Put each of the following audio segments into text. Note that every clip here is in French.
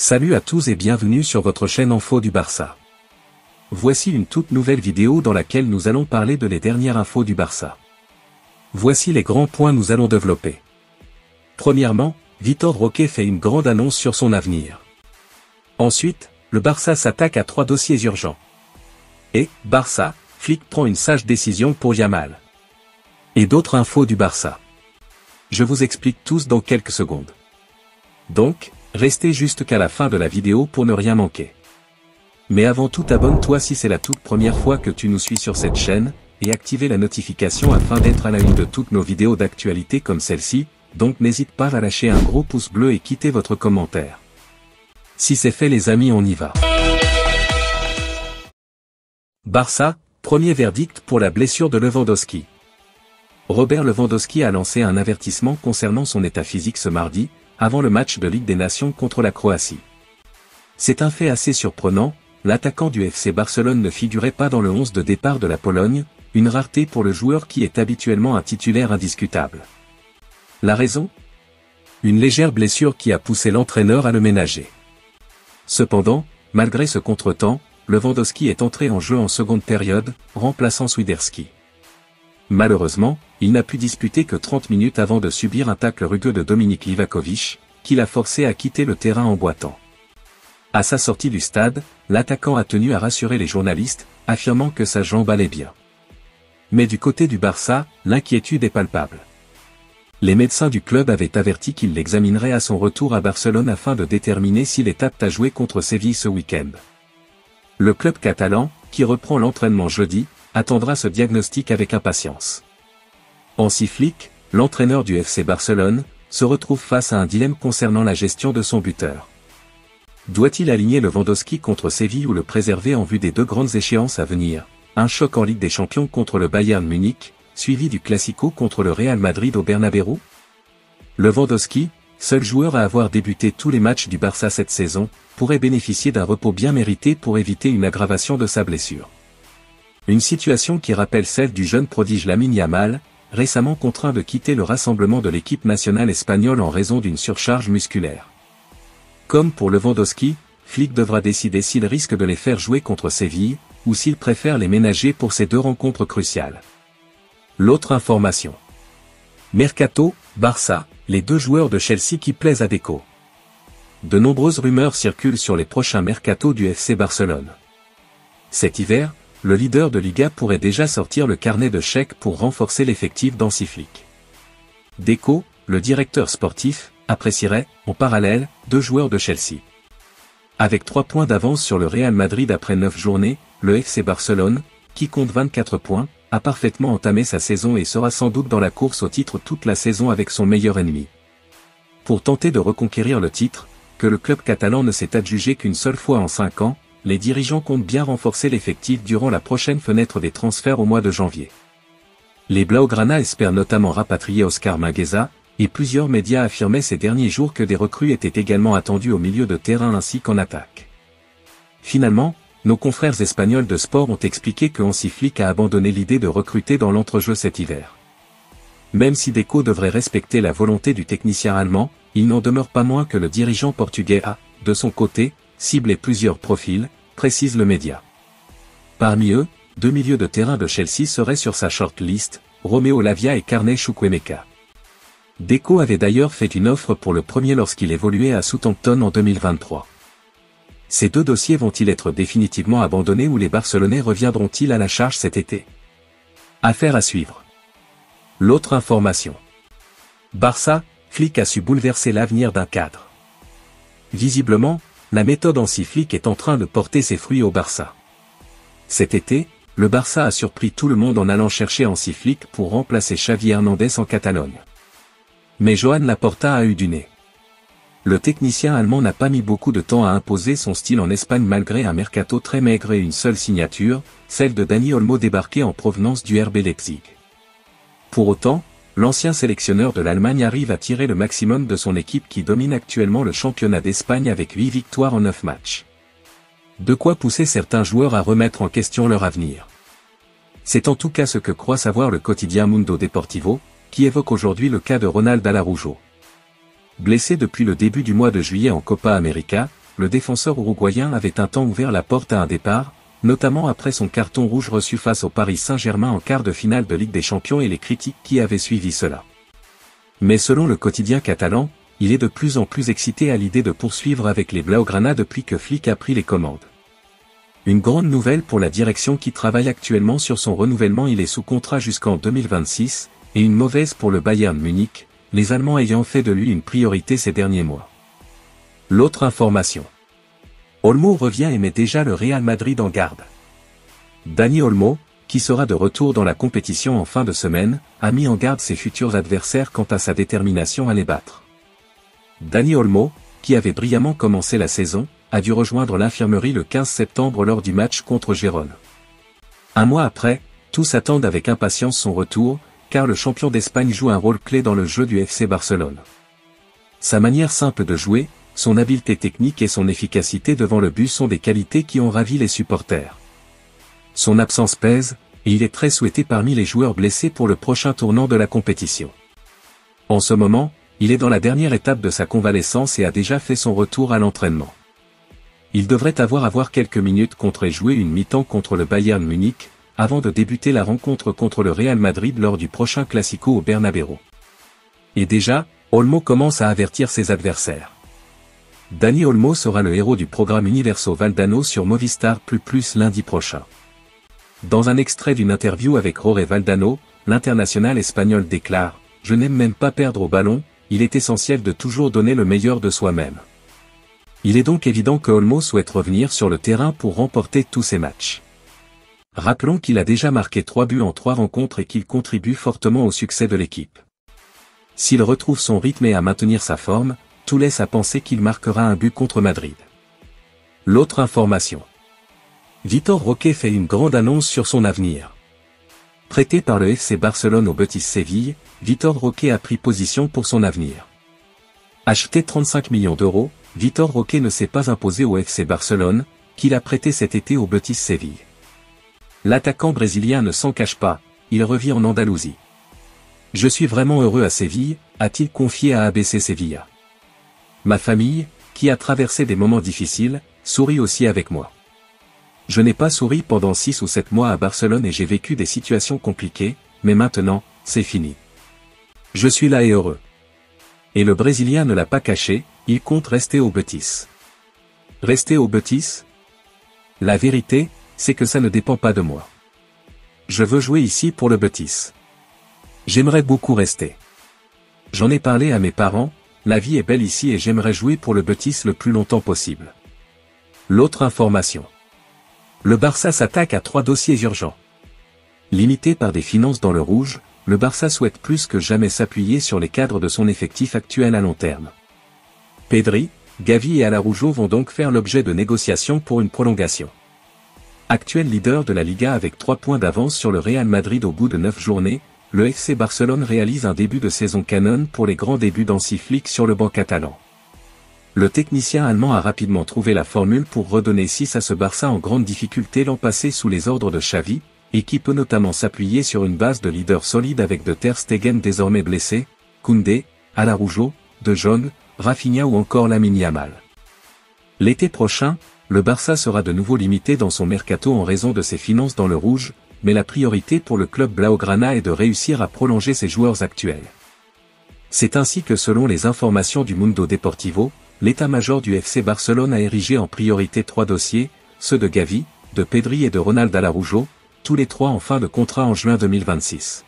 Salut à tous et bienvenue sur votre chaîne Info du Barça. Voici une toute nouvelle vidéo dans laquelle nous allons parler de les dernières infos du Barça. Voici les grands points nous allons développer. Premièrement, Vitor Roque fait une grande annonce sur son avenir. Ensuite, le Barça s'attaque à 3 dossiers urgents. Et, Barça, Flick prend une sage décision pour Yamal. Et d'autres infos du Barça. Je vous explique tous dans quelques secondes. Donc, restez jusqu'à la fin de la vidéo pour ne rien manquer. Mais avant tout, abonne-toi si c'est la toute première fois que tu nous suis sur cette chaîne, et activez la notification afin d'être à la une de toutes nos vidéos d'actualité comme celle-ci, donc n'hésite pas à lâcher un gros pouce bleu et quitter votre commentaire. Si c'est fait les amis, on y va. Barça, premier verdict pour la blessure de Lewandowski. Robert Lewandowski a lancé un avertissement concernant son état physique ce mardi, avant le match de Ligue des Nations contre la Croatie. C'est un fait assez surprenant, l'attaquant du FC Barcelone ne figurait pas dans le 11 de départ de la Pologne, une rareté pour le joueur qui est habituellement un titulaire indiscutable. La raison ? Une légère blessure qui a poussé l'entraîneur à le ménager. Cependant, malgré ce contretemps, Lewandowski est entré en jeu en seconde période, remplaçant Swiderski. Malheureusement, il n'a pu disputer que 30 minutes avant de subir un tacle rugueux de Dominik Livakovic, qui l'a forcé à quitter le terrain en boitant. À sa sortie du stade, l'attaquant a tenu à rassurer les journalistes, affirmant que sa jambe allait bien. Mais du côté du Barça, l'inquiétude est palpable. Les médecins du club avaient averti qu'ils l'examineraient à son retour à Barcelone afin de déterminer s'il est apte à jouer contre Séville ce week-end. Le club catalan, qui reprend l'entraînement jeudi, attendra ce diagnostic avec impatience. Hansi Flick, l'entraîneur du FC Barcelone, se retrouve face à un dilemme concernant la gestion de son buteur. Doit-il aligner Lewandowski contre Séville ou le préserver en vue des 2 grandes échéances à venir, un choc en Ligue des Champions contre le Bayern Munich, suivi du Classico contre le Real Madrid au Bernabéu? Lewandowski, seul joueur à avoir débuté tous les matchs du Barça cette saison, pourrait bénéficier d'un repos bien mérité pour éviter une aggravation de sa blessure. Une situation qui rappelle celle du jeune prodige Lamine Yamal, récemment contraint de quitter le rassemblement de l'équipe nationale espagnole en raison d'une surcharge musculaire. Comme pour Lewandowski, Flick devra décider s'il risque de les faire jouer contre Séville, ou s'il préfère les ménager pour ces 2 rencontres cruciales. L'autre information. Mercato, Barça, les 2 joueurs de Chelsea qui plaisent à Deco. De nombreuses rumeurs circulent sur les prochains mercatos du FC Barcelone. Cet hiver, le leader de Liga pourrait déjà sortir le carnet de chèques pour renforcer l'effectif d'Hansi Flick. Deco, le directeur sportif, apprécierait, en parallèle, 2 joueurs de Chelsea. Avec 3 points d'avance sur le Real Madrid après 9 journées, le FC Barcelone, qui compte 24 points, a parfaitement entamé sa saison et sera sans doute dans la course au titre toute la saison avec son meilleur ennemi. Pour tenter de reconquérir le titre, que le club catalan ne s'est adjugé qu'une seule fois en 5 ans, les dirigeants comptent bien renforcer l'effectif durant la prochaine fenêtre des transferts au mois de janvier. Les Blaugrana espèrent notamment rapatrier Oscar Mingueza, et plusieurs médias affirmaient ces derniers jours que des recrues étaient également attendues au milieu de terrain ainsi qu'en attaque. Finalement, nos confrères espagnols de sport ont expliqué que Hansi Flick a abandonné l'idée de recruter dans l'entrejeu cet hiver. Même si Deco devrait respecter la volonté du technicien allemand, il n'en demeure pas moins que le dirigeant portugais a, de son côté, ciblé plusieurs profils, précise le média. Parmi eux, 2 milieux de terrain de Chelsea seraient sur sa shortlist, Romeo Lavia et Carney Chukwuemeka. Deco avait d'ailleurs fait une offre pour le premier lorsqu'il évoluait à Southampton en 2023. Ces 2 dossiers vont-ils être définitivement abandonnés ou les Barcelonais reviendront-ils à la charge cet été? Affaire à suivre. L'autre information. Barça, Flick a su bouleverser l'avenir d'un cadre. Visiblement, la méthode Hansi Flick est en train de porter ses fruits au Barça. Cet été, le Barça a surpris tout le monde en allant chercher Hansi Flick pour remplacer Xavi Hernandez en Catalogne. Mais Joan Laporta a eu du nez. Le technicien allemand n'a pas mis beaucoup de temps à imposer son style en Espagne malgré un mercato très maigre et une seule signature, celle de Dani Olmo débarqué en provenance du RB Leipzig. Pour autant, l'ancien sélectionneur de l'Allemagne arrive à tirer le maximum de son équipe qui domine actuellement le championnat d'Espagne avec 8 victoires en 9 matchs. De quoi pousser certains joueurs à remettre en question leur avenir. C'est en tout cas ce que croit savoir le quotidien Mundo Deportivo, qui évoque aujourd'hui le cas de Ronald Araujo. Blessé depuis le début du mois de juillet en Copa América, le défenseur uruguayen avait un temps ouvert la porte à un départ, notamment après son carton rouge reçu face au Paris Saint-Germain en quart de finale de Ligue des Champions et les critiques qui avaient suivi cela. Mais selon le quotidien catalan, il est de plus en plus excité à l'idée de poursuivre avec les Blaugrana depuis que Flick a pris les commandes. Une grande nouvelle pour la direction qui travaille actuellement sur son renouvellement, il est sous contrat jusqu'en 2026, et une mauvaise pour le Bayern Munich, les Allemands ayant fait de lui une priorité ces derniers mois. L'autre information. Olmo revient et met déjà le Real Madrid en garde. Dani Olmo, qui sera de retour dans la compétition en fin de semaine, a mis en garde ses futurs adversaires quant à sa détermination à les battre. Dani Olmo, qui avait brillamment commencé la saison, a dû rejoindre l'infirmerie le 15 septembre lors du match contre Gérone. Un mois après, tous attendent avec impatience son retour, car le champion d'Espagne joue un rôle clé dans le jeu du FC Barcelone. Sa manière simple de jouer, son habileté technique et son efficacité devant le but sont des qualités qui ont ravi les supporters. Son absence pèse, et il est très souhaité parmi les joueurs blessés pour le prochain tournant de la compétition. En ce moment, il est dans la dernière étape de sa convalescence et a déjà fait son retour à l'entraînement. Il devrait avoir quelques minutes contre et jouer une mi-temps contre le Bayern Munich, avant de débuter la rencontre contre le Real Madrid lors du prochain Classico au Bernabéu. Et déjà, Olmo commence à avertir ses adversaires. Dani Olmo sera le héros du programme Universo Valdano sur Movistar Plus lundi prochain. Dans un extrait d'une interview avec Jorge Valdano, l'international espagnol déclare « Je n'aime même pas perdre au ballon, il est essentiel de toujours donner le meilleur de soi-même ». Il est donc évident que Olmo souhaite revenir sur le terrain pour remporter tous ses matchs. Rappelons qu'il a déjà marqué 3 buts en 3 rencontres et qu'il contribue fortement au succès de l'équipe. S'il retrouve son rythme et à maintenir sa forme, tout laisse à penser qu'il marquera un but contre Madrid. L'autre information. Vitor Roque fait une grande annonce sur son avenir. Prêté par le FC Barcelone au Betis Séville, Vitor Roque a pris position pour son avenir. Acheté 35 millions d'euros, Vitor Roque ne s'est pas imposé au FC Barcelone, qu'il a prêté cet été au Betis Séville. L'attaquant brésilien ne s'en cache pas, il revient en Andalousie. « Je suis vraiment heureux à Séville », a-t-il confié à ABC Sevilla. Ma famille, qui a traversé des moments difficiles, sourit aussi avec moi. Je n'ai pas souri pendant 6 ou 7 mois à Barcelone et j'ai vécu des situations compliquées, mais maintenant, c'est fini. Je suis là et heureux. Et le Brésilien ne l'a pas caché, il compte rester au Betis. Rester au Betis ? La vérité, c'est que ça ne dépend pas de moi. Je veux jouer ici pour le Betis. J'aimerais beaucoup rester. J'en ai parlé à mes parents, la vie est belle ici et j'aimerais jouer pour le Betis le plus longtemps possible. L'autre information. Le Barça s'attaque à 3 dossiers urgents. Limité par des finances dans le rouge, le Barça souhaite plus que jamais s'appuyer sur les cadres de son effectif actuel à long terme. Pedri, Gavi et Araujo vont donc faire l'objet de négociations pour une prolongation. Actuel leader de la Liga avec 3 points d'avance sur le Real Madrid au bout de 9 journées, le FC Barcelone réalise un début de saison canon pour les grands débuts d'Hansi Flick sur le banc catalan. Le technicien allemand a rapidement trouvé la formule pour redonner 6 à ce Barça en grande difficulté l'an passé sous les ordres de Xavi, et qui peut notamment s'appuyer sur une base de leaders solides avec de Ter Stegen désormais blessé, Koundé, Araujo, De Jong, Rafinha ou encore Lamine Yamal. L'été prochain, le Barça sera de nouveau limité dans son mercato en raison de ses finances dans le rouge, mais la priorité pour le club Blaugrana est de réussir à prolonger ses joueurs actuels. C'est ainsi que selon les informations du Mundo Deportivo, l'état-major du FC Barcelone a érigé en priorité 3 dossiers, ceux de Gavi, de Pedri et de Ronald Araujo, tous les 3 en fin de contrat en juin 2026.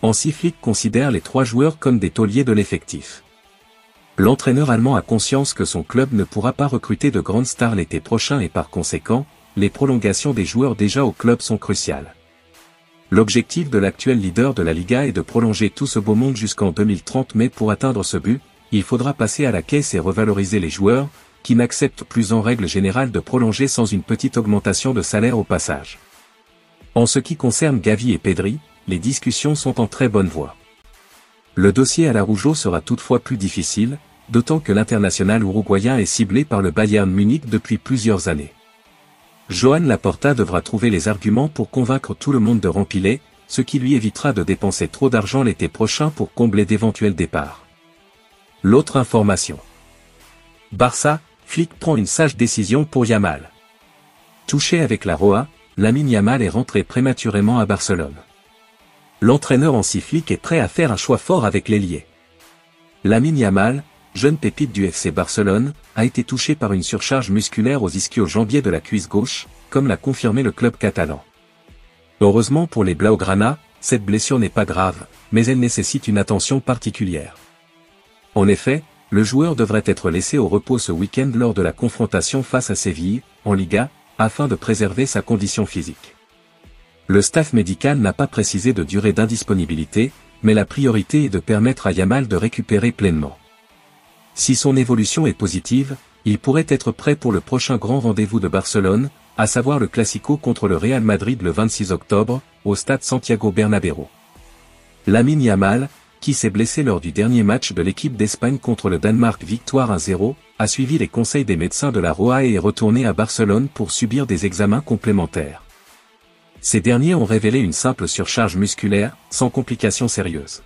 Hansi Flick considère les 3 joueurs comme des tauliers de l'effectif. L'entraîneur allemand a conscience que son club ne pourra pas recruter de grandes stars l'été prochain et par conséquent, les prolongations des joueurs déjà au club sont cruciales. L'objectif de l'actuel leader de la Liga est de prolonger tout ce beau monde jusqu'en 2030, mais pour atteindre ce but, il faudra passer à la caisse et revaloriser les joueurs, qui n'acceptent plus en règle générale de prolonger sans une petite augmentation de salaire au passage. En ce qui concerne Gavi et Pedri, les discussions sont en très bonne voie. Le dossier Araujo sera toutefois plus difficile, d'autant que l'international uruguayen est ciblé par le Bayern Munich depuis plusieurs années. Joan Laporta devra trouver les arguments pour convaincre tout le monde de rempiler, ce qui lui évitera de dépenser trop d'argent l'été prochain pour combler d'éventuels départs. L'autre information. Barça, Flick prend une sage décision pour Yamal. Touché avec la Roja, Lamine Yamal est rentré prématurément à Barcelone. L'entraîneur Hansi Flick est prêt à faire un choix fort avec l'ailier. Lamine Yamal, jeune pépite du FC Barcelone, a été touché par une surcharge musculaire aux ischio-jambiers de la cuisse gauche, comme l'a confirmé le club catalan. Heureusement pour les Blaugrana, cette blessure n'est pas grave, mais elle nécessite une attention particulière. En effet, le joueur devrait être laissé au repos ce week-end lors de la confrontation face à Séville, en Liga, afin de préserver sa condition physique. Le staff médical n'a pas précisé de durée d'indisponibilité, mais la priorité est de permettre à Yamal de récupérer pleinement. Si son évolution est positive, il pourrait être prêt pour le prochain grand rendez-vous de Barcelone, à savoir le Classico contre le Real Madrid le 26 octobre, au stade Santiago Bernabéu. Lamine Yamal, qui s'est blessé lors du dernier match de l'équipe d'Espagne contre le Danemark victoire 1-0, a suivi les conseils des médecins de la Roja et est retourné à Barcelone pour subir des examens complémentaires. Ces derniers ont révélé une simple surcharge musculaire, sans complications sérieuses.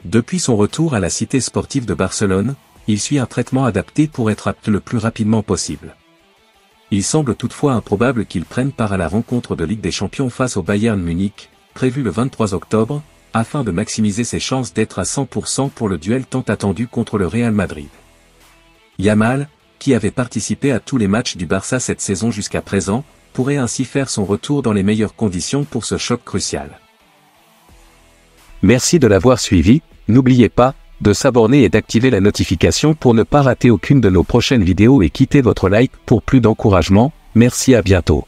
Depuis son retour à la cité sportive de Barcelone, il suit un traitement adapté pour être apte le plus rapidement possible. Il semble toutefois improbable qu'il prenne part à la rencontre de Ligue des Champions face au Bayern Munich, prévue le 23 octobre, afin de maximiser ses chances d'être à 100% pour le duel tant attendu contre le Real Madrid. Yamal, qui avait participé à tous les matchs du Barça cette saison jusqu'à présent, pourrait ainsi faire son retour dans les meilleures conditions pour ce choc crucial. Merci de l'avoir suivi, n'oubliez pas de s'abonner et d'activer la notification pour ne pas rater aucune de nos prochaines vidéos et quittez votre like pour plus d'encouragement. Merci, à bientôt.